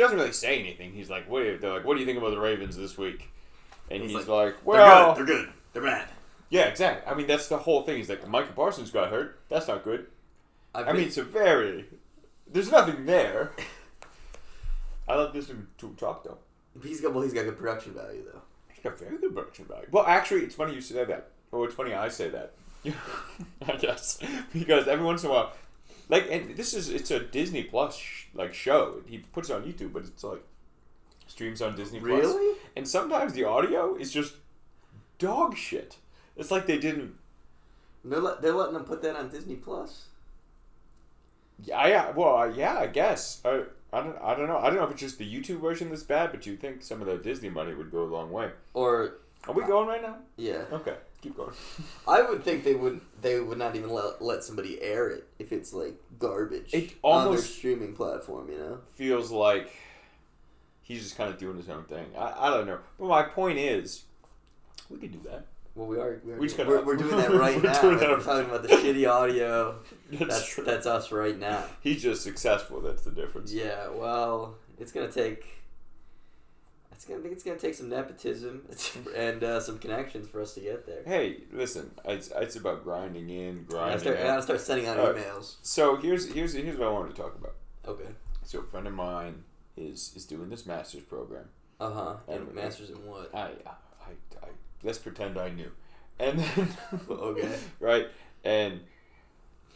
doesn't really say anything. He's like, they're like, what do you think about the Ravens this week? And he's like, well, they're good. They're bad. Yeah, exactly. I mean, that's the whole thing. He's like, Micah Parsons got hurt. That's not good. I mean, there's nothing there. I love this to talk though. He's got good production value though. He's got very good production value. Well, actually, it's funny you say that. Or it's funny I say that. I guess because every once in a while, like, and it's a Disney Plus show. He puts it on YouTube, but it's like streams on Disney Plus. Really? And sometimes the audio is just dog shit. It's like they didn't. They're letting them put that on Disney Plus. Yeah. Well, yeah. I guess. I don't know. I don't know if it's just the YouTube version that's bad, but you think some of the Disney money would go a long way. Or are we going right now? Yeah. Okay. Keep going. I would think they would not even let somebody air it if it's like garbage. It almost on their streaming platform, you know. Feels like he's just kind of doing his own thing. I don't know. But my point is, we could do that. Well, we're doing that right now. We're talking about the shitty audio. That's us right now. He's just successful. That's the difference. Yeah. Well, it's gonna take some nepotism and some connections for us to get there. Hey, listen, it's about grinding I gotta start sending out emails. So here's what I wanted to talk about. Okay. So a friend of mine is doing this master's program. And master's in what? I let's pretend I knew, and then okay, right, and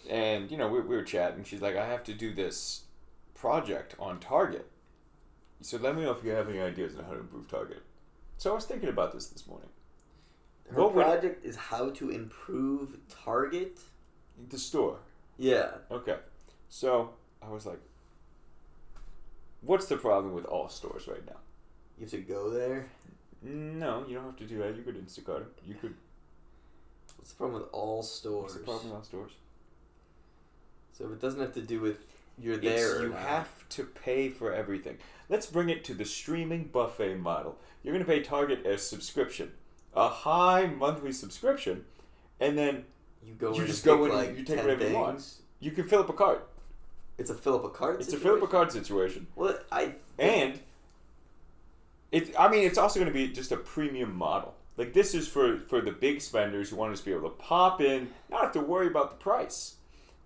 you know we were chatting. She's like, I have to do this project on Target. So let me know if you have any ideas on how to improve Target. So I was thinking about this morning. Her project is how to improve Target? The store. Yeah. Okay. So I was like, what's the problem with all stores right now? You have to go there? No, you don't have to do that. You could Instacart it. You could. What's the problem with all stores? What's the problem with all stores? So if it doesn't have to do with you're there. You have to pay for everything. Let's bring it to the streaming buffet model. You're going to pay Target a subscription, a high monthly subscription, and then you just go in and you take whatever you want. You can fill up a cart. It's a fill up a cart. It's a fill up a cart situation. Well, it's also going to be just a premium model. Like, this is for the big spenders who want to just be able to pop in, not have to worry about the price.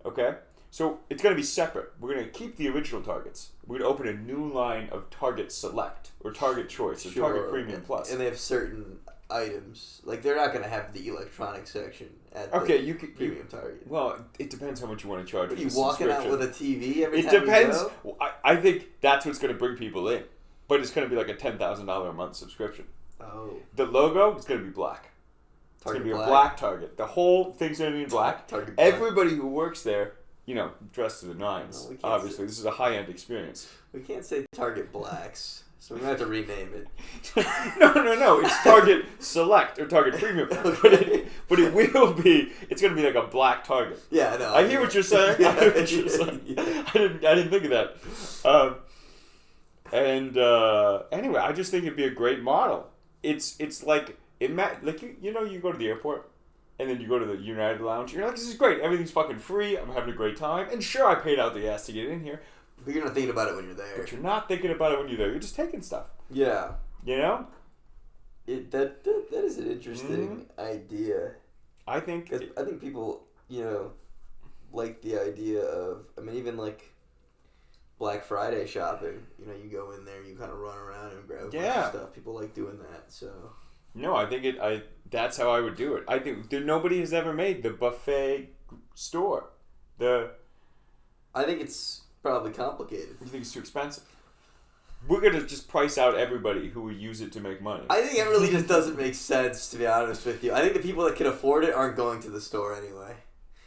Okay? So it's going to be separate. We're going to keep the original Targets. We're going to open a new line of Target Select or Target Choice or Target Premium Plus. And they have certain items. Like, they're not going to have the electronic section at the Premium Target. Well, it depends how much you want to charge. Are you walking out with a TV every time depends. you go? I think that's what's going to bring people in. But it's going to be like a $10,000 a month subscription. Oh. The logo is going to be black. It's going to be a black Target. The whole thing's going to be in black. Target Everybody who works there, you know, dressed to the nines. No, obviously, this is a high-end experience. We can't say Target Blacks, so we're going to have to rename it. No. It's Target Select or Target Premium. Okay. But it will be, it's going to be like a black Target. Yeah, I know. I hear what you're saying. I hear what you're saying. I didn't think of that. Anyway, I just think it'd be a great model. It's like, you go to the airport. And then you go to the United Lounge. You're like, this is great. Everything's fucking free. I'm having a great time. And sure, I paid out the ass to get in here. But you're not thinking about it when you're there. But you're not thinking about it when you're there. You're just taking stuff. Yeah. You know? That is an interesting idea. I think people, like the idea of, even like Black Friday shopping. You go in there, you kind of run around and grab a bunch of stuff. People like doing that, so... No, I think that's how I would do it. I think nobody has ever made the buffet store. I think it's probably complicated. You think it's too expensive? We're going to just price out everybody who would use it to make money. I think it really just doesn't make sense, to be honest with you. I think the people that can afford it aren't going to the store anyway.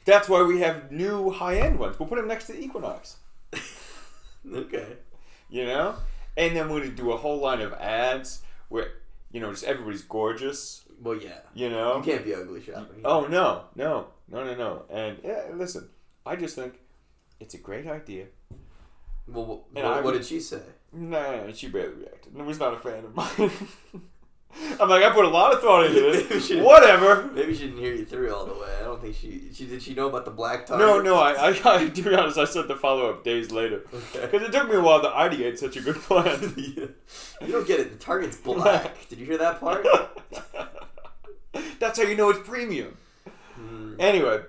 That's why we have new high-end ones. We'll put them next to the Equinox. Okay. And then we're going to do a whole line of ads where... just everybody's gorgeous. Well, yeah. You can't be ugly shopping. Oh, no. And, listen, I just think it's a great idea. Well, what did she say? No, she barely reacted. I was not a fan of mine. I'm like, I put a lot of thought into this. Whatever. Maybe she didn't hear you through all the way. I don't think did she know about the black target? No, I to be honest, I sent the follow-up days later. Okay. Because it took me a while to ideate such a good plan. Yeah. You don't get it. The target's black. Did you hear that part? That's how you know it's premium. Anyway.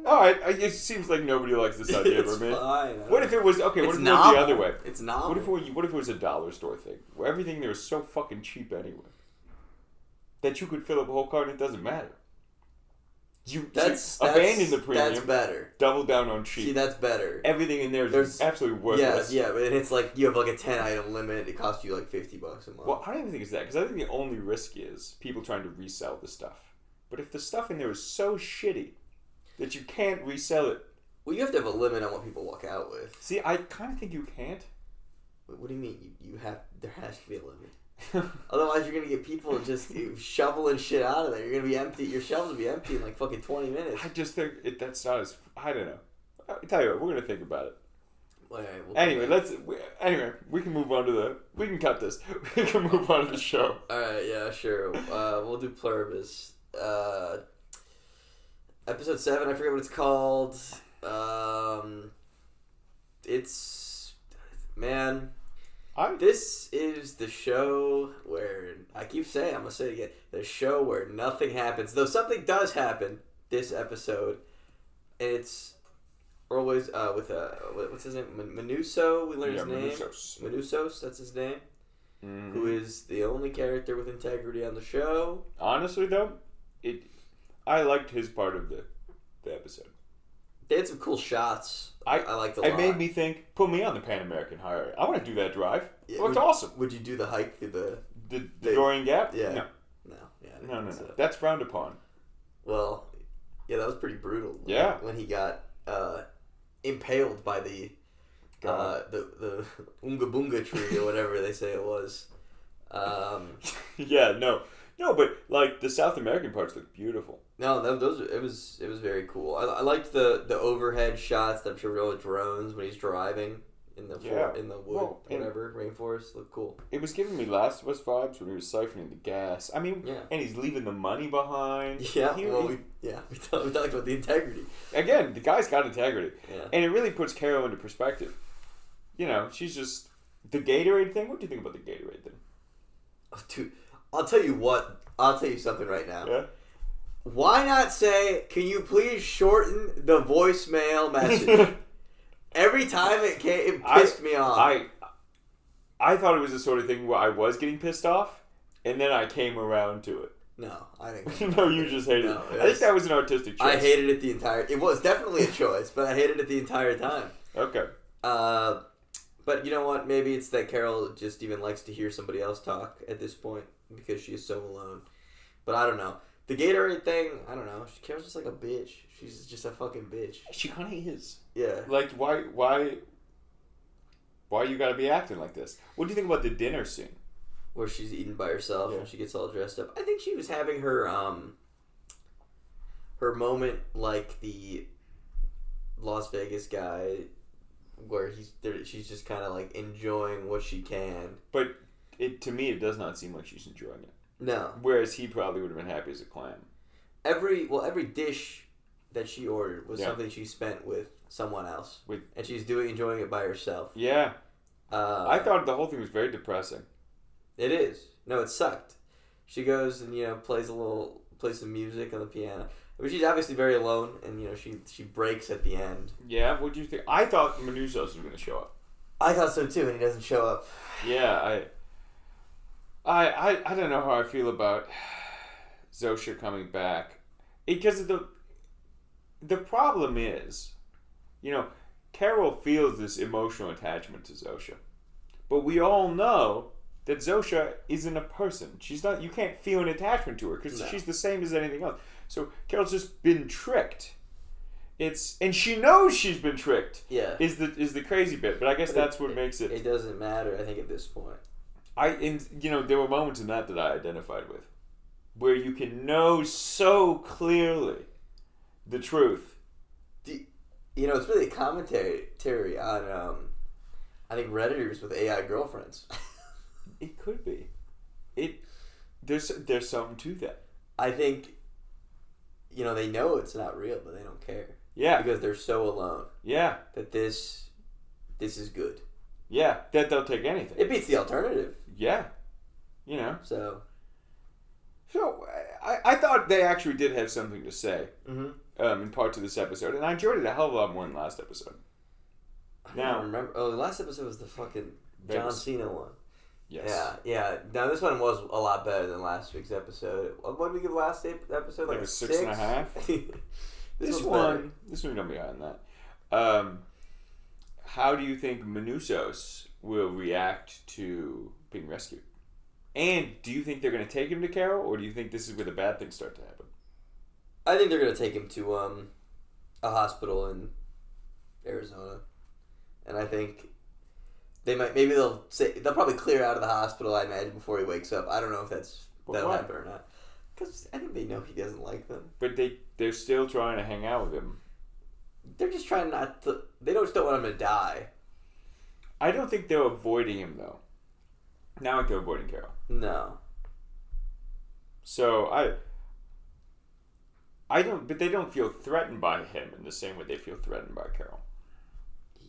All right, it seems like nobody likes this idea, it's man. Fine. What if it was okay? What if it was the other way? It's novel. What if it was a dollar store thing where everything there was so fucking cheap anyway that you could fill up a whole cart and it doesn't matter? That's abandon the premium. That's better. Double down on cheap. See, that's better. Everything in there is absolutely worthless. Yeah, but it's like you have like a 10-item limit. It costs you like $50 a month. Well, I don't even think it's that because I think the only risk is people trying to resell the stuff. But if the stuff in there is so shitty that you can't resell it. Well, you have to have a limit on what people walk out with. See, I kind of think you can't. What do you mean? You have? There has to be a limit. Otherwise, you're gonna get people just shoveling shit out of there. You're gonna be empty. Your shelves will be empty in like fucking 20 minutes. I just think that's not as. I don't know. I'll tell you what, we're gonna think about it. Well, all right, anyway, we can move on to we can cut this. We can move on to the show. All right, yeah, sure. We'll do Pluribus. Episode 7, I forget what it's called. This is the show where, I keep saying, I'm going to say it again, the show where nothing happens. Though something does happen this episode. And it's always with, what's his name? Menuso, we learned his name. Menusos, that's his name. Mm-hmm. Who is the only character with integrity on the show. Honestly, though, I liked his part of the episode. They had some cool shots. I liked a lot. It made me think, put me on the Pan American Highway. I want to do that drive. Yeah, it looked awesome. Would you do the hike through the Dorian Gap? Yeah. No. That's frowned upon. Well, yeah, that was pretty brutal. Yeah. When he got impaled by the Unga Bunga tree or whatever they say it was. Yeah, no, but like the South American parts look beautiful. No, it was very cool. I liked the overhead shots that I'm sure were all drones when he's driving in the wood, rainforest. Looked cool. It was giving me Last of Us vibes when he was siphoning the gas. I mean, and he's leaving the money behind. Yeah, we talked about the integrity. Again, the guy's got integrity. Yeah. And it really puts Carol into perspective. You know, she's just the Gatorade thing. What do you think about the Gatorade thing? Dude, I'll tell you what. I'll tell you something right now. Yeah. Why not say, can you please shorten the voicemail message? Every time it pissed me off. I thought it was the sort of thing where I was getting pissed off, and then I came around to it. No, I didn't. No, you just hated it. I think that was an artistic choice. I hated it the entire... It was definitely a choice, but I hated it the entire time. Okay. But you know what? Maybe it's that Carol just even likes to hear somebody else talk at this point because she is so alone. But I don't know. The Gatorade thing, I don't know. Carol's just like a bitch. She's just a fucking bitch. She kind of is. Yeah. Like, why you gotta be acting like this? What do you think about the dinner scene? Where she's eating by herself and she gets all dressed up. I think she was having her moment like the Las Vegas guy where she's just kind of like enjoying what she can. But to me, it does not seem like she's enjoying it. No. Whereas he probably would have been happy as a clam. Every dish that she ordered was something she spent with someone else. And she's enjoying it by herself. Yeah. I thought the whole thing was very depressing. It is. No, it sucked. She goes and, plays some music on the piano. But she's obviously very alone, and, she breaks at the end. Yeah, what do you think? I thought Menusos was going to show up. I thought so, too, and he doesn't show up. Yeah, I don't know how I feel about Zosha coming back. Because the problem is, Carol feels this emotional attachment to Zosha. But we all know that Zosha isn't a person. She's not. You can't feel an attachment to her because she's the same as anything else. So Carol's just been tricked. And she knows she's been tricked. Yeah, is the crazy bit. But I guess that's what makes it. It doesn't matter. I think at this point. There were moments in that I identified with, where you can know so clearly the truth. It's really a commentary on I think Redditors with AI girlfriends. It could be. There's something to that. I think, they know it's not real, but they don't care. Yeah. Because they're so alone. Yeah. That this is good. Yeah, that they'll take anything. It beats the alternative. Yeah. So I thought they actually did have something to say mm-hmm. In parts of this episode, and I enjoyed it a hell of a lot more than last episode. I don't remember. Oh, the last episode was the fucking John Cena one. Yes. Yeah. Now this one was a lot better than last week's episode. What did we give last episode? Like a 6.5. This one don't be higher than that. How do you think Manusos will react to being rescued? And do you think they're going to take him to Carol, or do you think this is where the bad things start to happen? I think they're going to take him to a hospital in Arizona, and I think they'll probably clear out of the hospital. I imagine before he wakes up. I don't know if that'll happen or not, because I think they know he doesn't like them. But they're still trying to hang out with him. They're just trying not to. They don't want him to die. I don't think they're avoiding him though. Not like they're avoiding Carol. No. So I don't, but they don't feel threatened by him in the same way they feel threatened by Carol.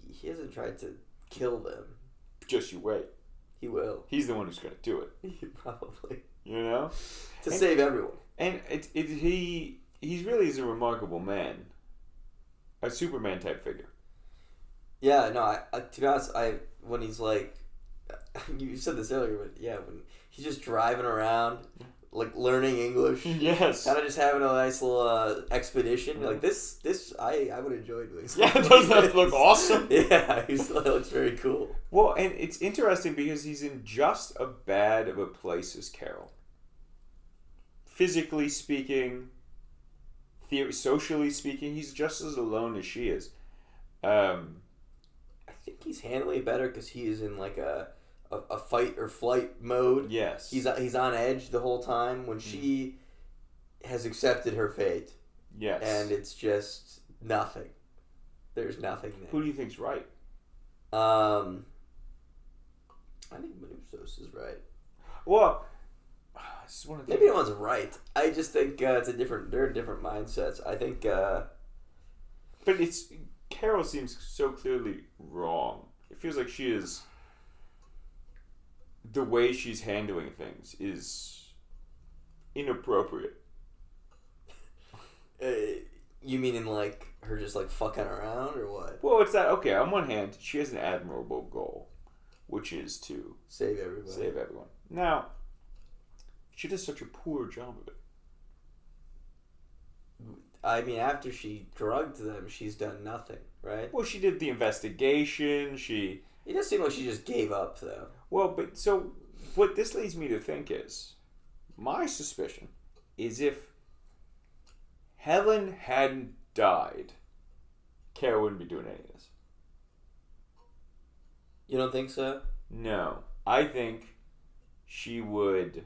He hasn't tried to kill them. Just you wait. He will. He's the one who's going to do it. Probably. To save everyone. And he really is a remarkable man. A Superman type figure. Yeah, no, I to be honest, when he's like, you said this earlier, but yeah, when he's just driving around, like learning English. Yes. Kind of just having a nice little expedition. Like this, I would enjoy doing something. Yeah, doesn't that look awesome? Yeah, it looks very cool. Well, and it's interesting because he's in just as bad of a place as Carol. Physically speaking, socially speaking, he's just as alone as she is. I think he's handling it better because he is in like a fight or flight mode. Yes. He's on edge the whole time when she has accepted her fate. Yes. And it's just nothing. There's nothing there. Who do you think's right? I think Manusos is right. Well, maybe no one's right. I just think they're different mindsets. I think but Carol seems so clearly wrong. It feels like she is, the way she's handling things is inappropriate. You mean in like her just like fucking around or what? Well, it's that, okay, on one hand, she has an admirable goal, which is to save everyone. Now, she does such a poor job of it. I mean, after she drugged them, she's done nothing, right? Well, she did the investigation, It does seem like she just gave up, though. Well, but so what this leads me to think is, my suspicion is if Helen hadn't died, Carol wouldn't be doing any of this. You don't think so? No. I think she would...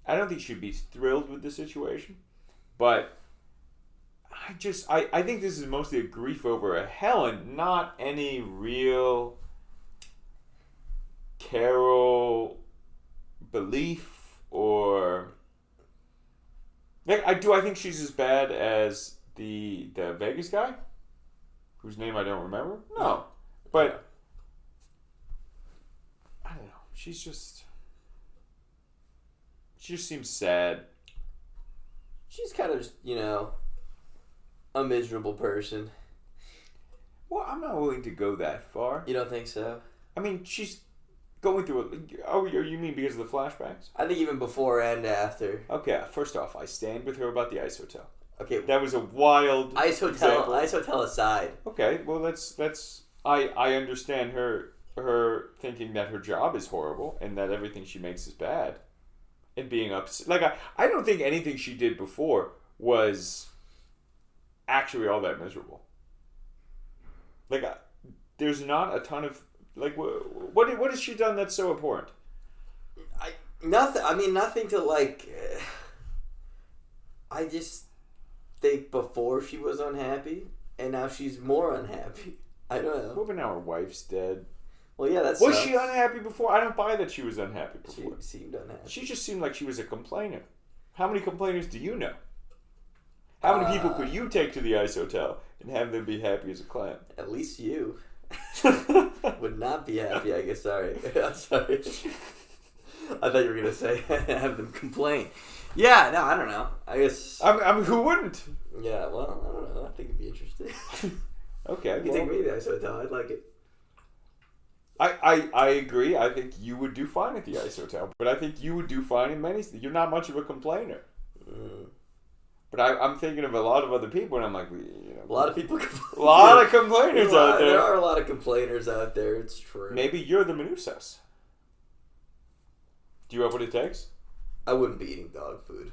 I don't think she'd be thrilled with the situation, but I think this is mostly a grief over a Helen, not any real Carol belief or... I think she's as bad as the Vegas guy, whose name I don't remember. No. But I don't know. She just seems sad. She's kind of just, a miserable person. Well, I'm not willing to go that far. You don't think so? I mean, she's going through you mean because of the flashbacks? I think even before and after. Okay, first off, I stand with her about the ice hotel. Okay. That was a wild Ice hotel aside. Okay, well, I understand her thinking that her job is horrible and that everything she makes is bad. And being upset. Like, I don't think anything she did before was actually all that miserable. Like, there's not a ton of... Like, what has she done that's so important? Nothing. I mean, nothing to, like... I just think before she was unhappy, and now she's more unhappy. I don't know. Well, but now her wife's dead. Well, yeah, that's. Was she unhappy before? I don't buy that she was unhappy before. She seemed unhappy. She just seemed like she was a complainer. How many complainers do you know? How many people could you take to the ice hotel and have them be happy as a clam? At least you. Would not be happy, I guess. Sorry. I'm sorry. I thought you were going to say have them complain. Yeah, no, I don't know. I guess. I mean, who wouldn't? Yeah, well, I don't know. I think it'd be interesting. Okay. You can take me to the ice hotel. I'd like it. I agree. I think you would do fine at the ice hotel, but I think you would do fine in many. You're not much of a complainer. But I'm thinking of a lot of other people, and I'm like, a lot of people. A lot of complainers out there. There are a lot of complainers out there. It's true. Maybe you're the Manusos. Do you have what it takes? I wouldn't be eating dog food.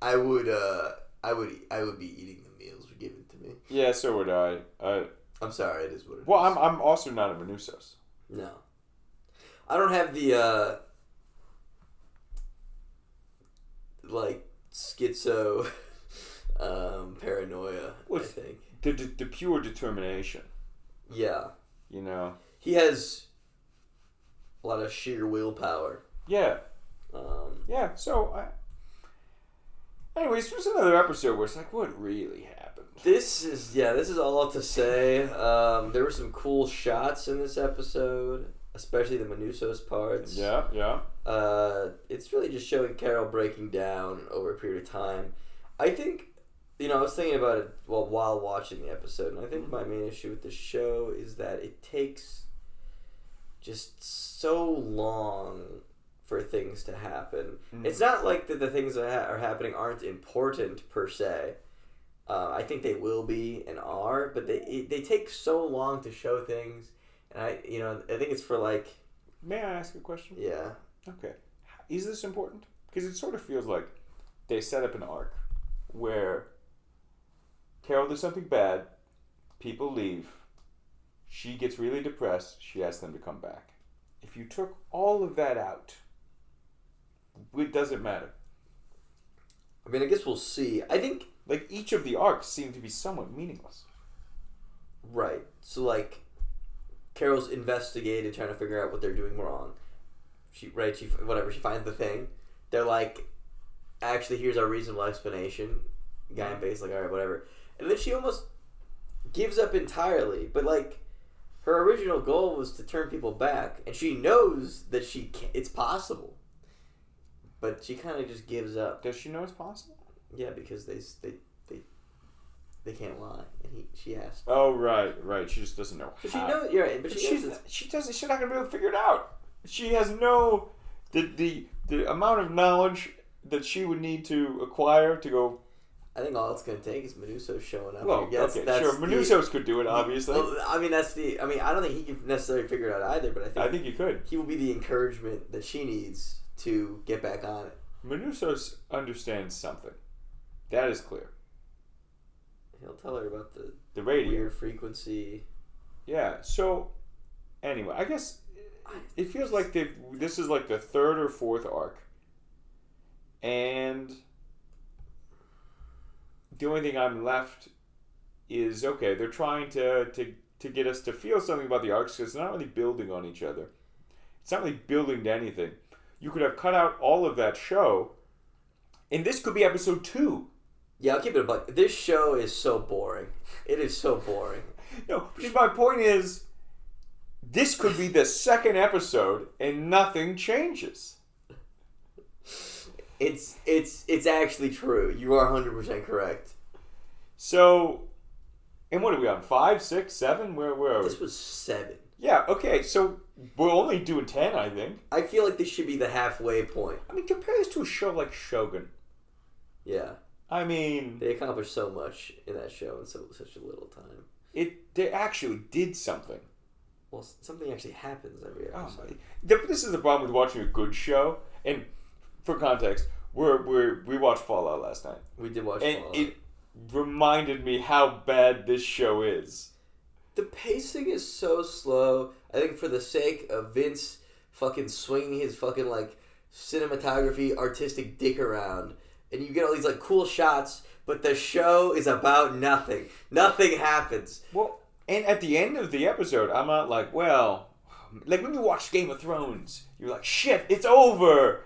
I would be eating the meals given to me. Yeah, so would I. I'm sorry, it is what it is. Well, I'm also not a Manusos. No. I don't have the, schizo paranoia, I think. The pure determination. Yeah. You know? He has a lot of sheer willpower. Yeah. Yeah, so anyways, there's another episode where it's like, what really happened? This is all to say. There were some cool shots in this episode, especially the Manusos parts. Yeah. It's really just showing Carol breaking down over a period of time. I think, I was thinking about it while watching the episode, and I think my main issue with the show is that it takes just so long for things to happen. It's not like that the things that are happening aren't important per se. I think they will be and are, but they take so long to show things, and I think it's for like. May I ask a question? Yeah. Okay. Is this important? Because it sort of feels like they set up an arc where Carol does something bad, people leave, she gets really depressed, she asks them to come back. If you took all of that out, it doesn't matter. I mean, I guess we'll see. I think like each of the arcs seem to be somewhat meaningless. Right. So like Carol's investigated, trying to figure out what they're doing wrong. She finds the thing. They're like, actually, here's our reasonable explanation. Guy in base, like, all right, whatever. And then she almost gives up entirely. But like, her original goal was to turn people back, and she knows that it's possible. But she kind of just gives up. Does she know it's possible? Yeah, because they can't lie, and she asked. Oh right. She just doesn't know how. She knows, you're right, but She's not gonna be able to figure it out. She has no the amount of knowledge that she would need to acquire to go. I think all it's gonna take is Manusos showing up. Well, that's sure. Manusos could do it, obviously. Well, I mean, I don't think he can necessarily figure it out either, but I think he could. He will be the encouragement that she needs to get back on it. Manusos understands something. That is clear. He'll tell her about the radio weird frequency. Yeah. So, anyway, I guess it feels like this is like the third or fourth arc, and the only thing I'm left is okay. They're trying to get us to feel something about the arcs because they're not really building on each other. It's not really building to anything. You could have cut out all of that show, and this could be episode 2. Yeah, I'll keep it a buck. This show is so boring. It is so boring. No, because my point is, this could be the second episode, and nothing changes. It's actually true. You are 100% correct. So, and what are we on? 5, 6, 7? Where are we? This was 7. Yeah, okay, so we're only doing 10, I think. I feel like this should be the halfway point. I mean, compare this to a show like Shogun. Yeah. I mean... They accomplished so much in that show in such a little time. They actually did something. Well, something actually happens every episode. This is the problem with watching a good show. And for context, we watched Fallout last night. We did watch And Fallout. it reminded me how bad this show is. The pacing is so slow. I think for the sake of Vince fucking swinging his fucking like cinematography artistic dick around, and you get all these, like, cool shots, but the show is about nothing. Nothing happens. Well, And at the end of the episode, I'm not like, well, like when you watch Game of Thrones, you're like, shit, it's over.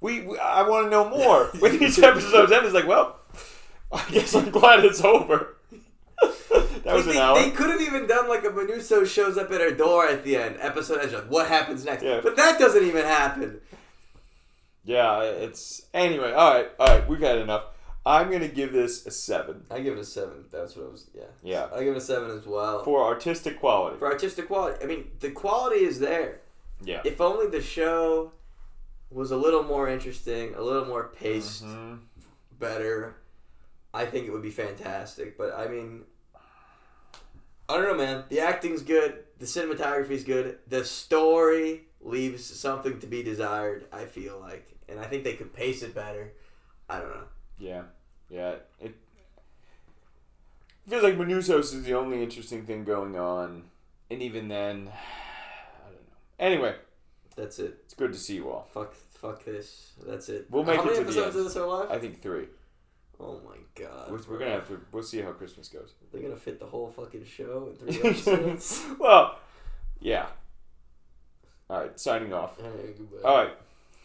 I want to know more. When these episodes end, it's like, well, I guess I'm glad it's over. That was an hour. They could have even done like a Menuso shows up at her door at the end. Episode ends, like, what happens next? Yeah. But that doesn't even happen. Yeah, it's... Anyway, alright, we've had enough. I'm going to give this a 7. I give it a 7. That's what I was... Yeah. I give it a 7 as well. For artistic quality. For artistic quality. I mean, the quality is there. Yeah. If only the show was a little more interesting, a little more paced, better, I think it would be fantastic. But, I mean... I don't know, man. The acting's good. The cinematography's good. The story leaves something to be desired, I feel like. And I think they could pace it better. I don't know. Yeah. It feels like Menusos is the only interesting thing going on. And even then, I don't know. Anyway. That's it. It's good to see you all. Fuck this. That's it. We'll make How it many to the episodes end. of this are live? I think 3. Oh my god. We're going to have to... We'll see how Christmas goes. They're going to fit the whole fucking show in 3 episodes? Well, yeah. All right, signing off. All right, goodbye. All right.